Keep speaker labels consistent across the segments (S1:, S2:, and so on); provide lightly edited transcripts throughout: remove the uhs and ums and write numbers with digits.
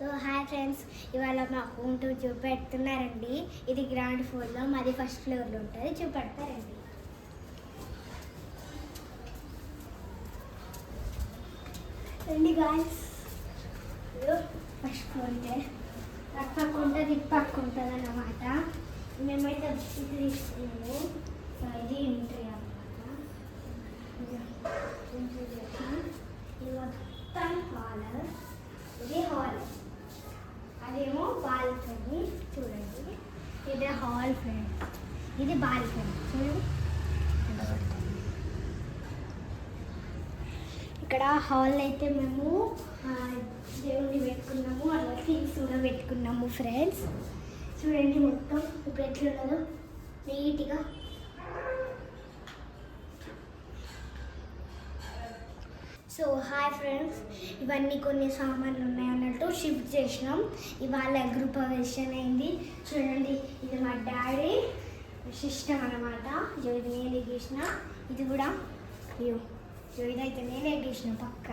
S1: So hi friends, ఇవాళ మా home tour చూపెడుతున్నారండి. ఇది గ్రౌండ్ ఫ్లోర్లో, మాది ఫస్ట్ ఫ్లోర్లో ఉంటుంది. చూపెడతారండి. రండి గాయ్స్, ఫస్ట్ ఫ్లోర్ పక్కుంటుంది, ఇది పక్కుంటుంది అన్నమాట. మేమైతే ఇది తీసుకున్నాము. ఇది ఎంట్రీ అన్నమాట. ఇది మొత్తం హాల్. ఇది హాల్, అదేమో బాల్కనీ. చూడండి, ఇది హాల్ ఫ్రెండ్స్, ఇది బాల్కనీ. చూడండి, ఇక్కడ హాల్ అయితే మేము దేవుడిని పెట్టుకున్నాము, అలా థింగ్స్ కూడా పెట్టుకున్నాము ఫ్రెండ్స్. చూడండి మొత్తం ఇప్పుడు ఎట్లున్నదో నీట్గా. సో హాయ్ ఫ్రెండ్స్, ఇవన్నీ కొన్ని సామాన్లు ఉన్నాయి అన్నట్టు షిఫ్ట్ చేసినాం. ఇవాళ గృహప్రవేశం అయింది. చూడండి, ఇది మా డాడీ సిస్టమ్ అన్నమాట. ఇది నేనే గీసిన, ఇది కూడా ఇదైతే నేనే గీసిన పక్క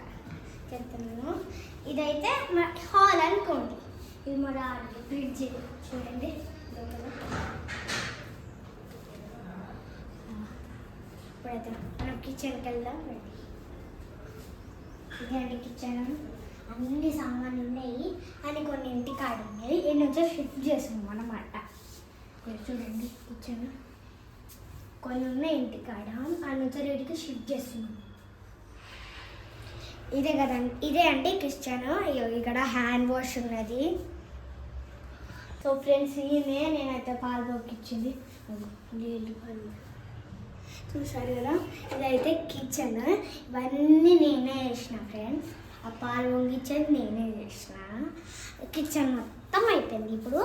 S1: చెప్తున్నాను. ఇదైతే మా హాల్ అనుకోండి. ఇది మా డాడీ ఫ్రిడ్జ్. చూడండి, ఇప్పుడైతే మనం కిచెన్కి వెళ్దాం. ఇదండి కిచెన్. అన్ని సామాన్లు ఉన్నాయి, అని కొన్ని ఇంటికాడ ఉన్నాయి. ఈ నుంచో షిఫ్ట్ చేస్తున్నాం అన్నమాట. చూడండి కిచెన్ కొన్ని ఉన్నాయి ఇంటికాడ, ఆ నుంచి వీటికి షిఫ్ట్ చేస్తున్నాం. ఇదే కదండి, ఇదే అండి కిచెన్. ఇక్కడ హ్యాండ్ వాష్ ఉన్నది. సో ఫ్రెండ్స్, ఈయనే నేనైతే పాలు పొక్కిచ్చింది. నీళ్ళు చూసారు కదా, ఇదైతే కిచెన్. ఇవన్నీ నేనే చేసిన ఫ్రెండ్స్. ఆ పాలు పొంగిచ్చేది నేనే చేసిన. కిచెన్ మొత్తం అయిపోయింది. ఇప్పుడు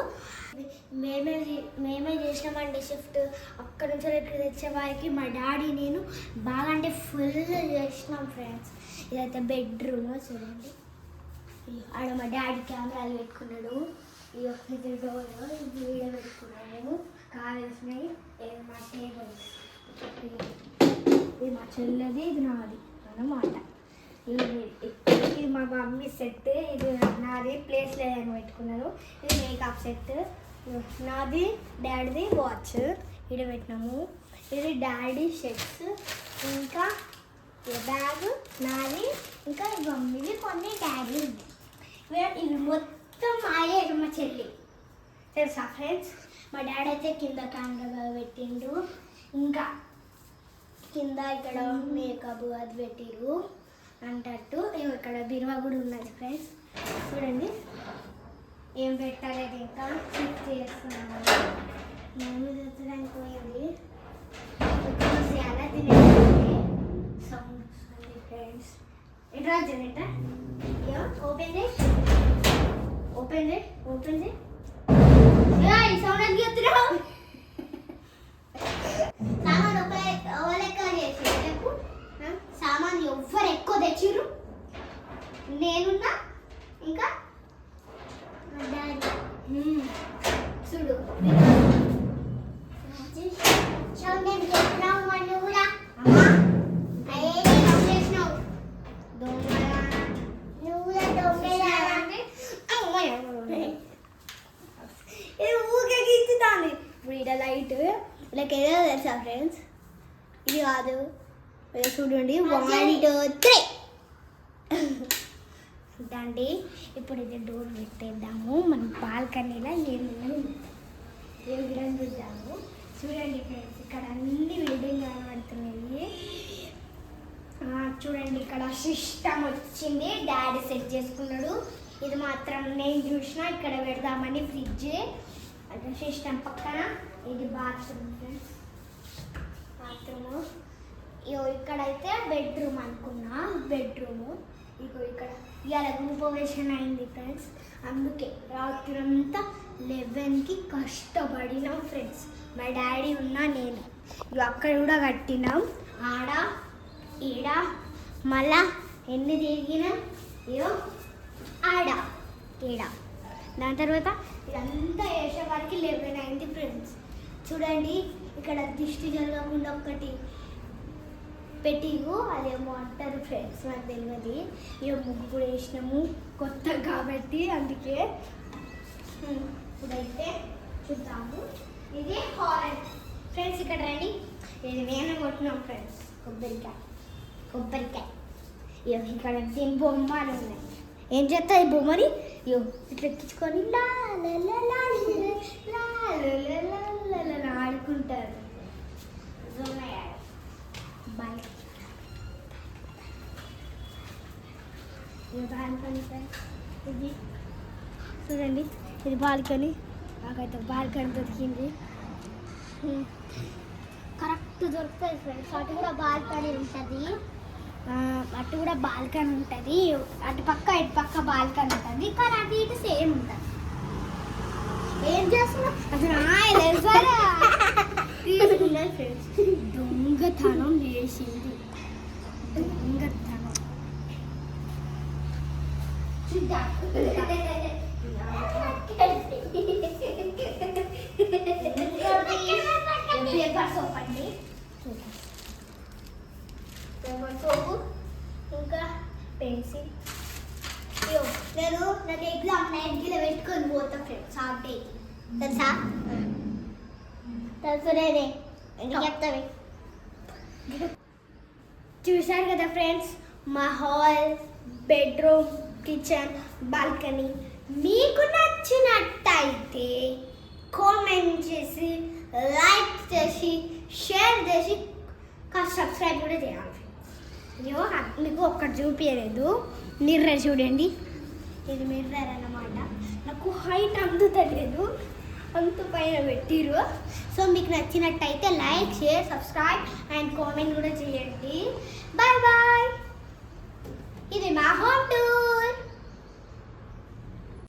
S1: మేమే చేసినామండి షిఫ్ట్. అక్కడ నుంచి ఇక్కడ తెచ్చే వారికి మా డాడీ నేను బాగా అంటే ఫుల్ చేసినాం ఫ్రెండ్స్. ఇదైతే బెడ్రూమ్. చూడండి, ఆడ మా డాడీ కెమెరాలు పెట్టుకున్నాడు. ఇది డోర్, ఇది వీడియో పెట్టుకున్నాము. కావాల్సినవి మా టేబుల్స్. ఇది మా చెల్లెది, ఇది నాది అన్నమాట. ఇది మా మమ్మీ సెట్, ఇది నాది ప్లేస్ లేదని పెట్టుకున్నారు. ఇది మేకప్ సెట్. నాది డాడీది వాచ్ ఇక్కడ పెట్టినాము. ఇది డాడీ షర్ట్స్, ఇంకా బ్యాగ్ నాది, ఇంకా మమ్మీది కొన్ని డాడీ ఉంది. ఇవి మొత్తం మాయే. మా చెల్లి తెలుసా ఫ్రెండ్స్. మా డాడీ అయితే కింద కెమెరా పెట్టిండు. ఇంకా కింద ఇక్కడ మేకప్ అది పెట్టిరు అంటట్టు. ఇక్కడ బిరువా కూడా ఉన్నది ఫ్రెండ్స్. చూడండి, ఏం పెట్టలేదు, ఇంకా షిఫ్ట్ చేస్తున్నాము. మేము చూడడానికి పోయింది అలా తినేది సౌండ్ వస్తుంది ఫ్రెండ్స్. ఎట్లా జనరేట ఓపెన్ చేయి, ఓపెన్ చేయి, ఓపెన్ చేయి. సౌండ్ అది చెప్తున్నావు. సామాన్లు ఎవ్వరు ఎక్కువ తెచ్చిర్రు? నేనున్నా, ఇంకా చూడు ఊరికే గీచుతాంది. ఇప్పుడు ఇక్కడ లైట్ లైక్ ఏదో తెలుసా ఫ్రెండ్స్, ఇది కాదు. చూడండి, 1 2 3 అండి. ఇప్పుడు ఇది డోర్ పెట్టేద్దాము. మనం బాల్కనీలో ఏం విధంగా చూద్దాము. చూడండి ఫ్రెండ్స్, ఇక్కడ అన్ని బిల్డింగ్ కనబడుతున్నాయి. చూడండి, ఇక్కడ సిస్టమ్ వచ్చింది, డాడీ సెట్ చేసుకున్నాడు. ఇది మాత్రం నేను చూసిన. ఇక్కడ పెడదామని ఫ్రిడ్జ్, అంటే సిస్టమ్ పక్కన. ఇది బాత్రూమ్ ఫ్రెండ్స్, బాత్రూము. ఇక్కడైతే బెడ్రూమ్ అనుకున్నా, బెడ్రూము. ఇక్కడ ఇవాళ గృహప్రవేశం అయింది ఫ్రెండ్స్. అందుకే రాత్రంతా 11కి కష్టపడినాం ఫ్రెండ్స్. మా డాడీ ఉన్నా, నేను అక్కడ కూడా కట్టినాం. ఆడ ఈడ మళ్ళా ఎన్ని తిరిగినాం. ఆడ ఈడ, దాని తర్వాత ఇదంతా వేసే వారికి 11 అయింది ఫ్రెండ్స్. చూడండి, ఇక్కడ దిష్టి జరగకుండా ఒకటి పెట్టిగు, అదేమో అంటారు ఫ్రెండ్స్, నాకు తెలియదు. ముగ్గు కూడా వేసినాము. కొత్త కాబట్టి అందుకే ఇప్పుడైతే చూద్దాము. ఇది హాల్ ఫ్రెండ్స్. ఇక్కడ రండి, ఇది నేను కొట్టినాం ఫ్రెండ్స్. కొబ్బరికాయ ఇక్కడ దీని బొమ్మలు ఉన్నాయి. ఏం చేస్తా ఈ బొమ్మని ఇట్లా ఎక్కించుకొని ఆడుకుంటారు. ఇది చూడండి, ఇది బాల్కనీ. నాకైతే బాల్కనీ దొరికింది, కరెక్ట్ దొరుకుతుంది ఫ్రెండ్స్. అటు కూడా బాల్కనీ ఉంటుంది, అటు పక్క ఇటు పక్క బాల్కనీ ఉంటుంది, కానీ అటు ఇటు సేమ్ ఉంటుంది. ఏం చేస్తున్నావు అసలు తీసుకున్నాను ఫ్రెండ్స్. దొంగతనం చేసింది, దొంగతనం. చూద్దాం పేపర్ సోప్ అండి, పేపర్ సోపు, ఇంకా పెన్సిల్. నాకు ఎగ్జామ్ నైట్కి పెట్టుకొని పోతా ఫ్రెండ్స్, హాఫ్ డేకి తెలుసా? తెలుసులేదే, ఎందుకు చెప్తావి? చూశారు కదా ఫ్రెండ్స్, మా హాల్, బెడ్రూమ్, కిచెన్, బాల్కనీ. మీకు నచ్చినట్టయితే కామెంట్ చేసి, లైక్ చేసి, షేర్ చేసి, సబ్స్క్రైబ్ కూడా చేయాలి. అయ్యో మీకు ఒక్కటి చూపించలేదు, మిర్రర్ చూడండి. ఇది మిర్రర్ అన్నమాట. నాకు హైట్ అందుతలేదు, అంత పైన పెట్టిరు. సో మీకు నచ్చినట్టయితే like, share, subscribe and comment కూడా చేయండి. Bye bye. ఇది మా హోమ్ టూర్.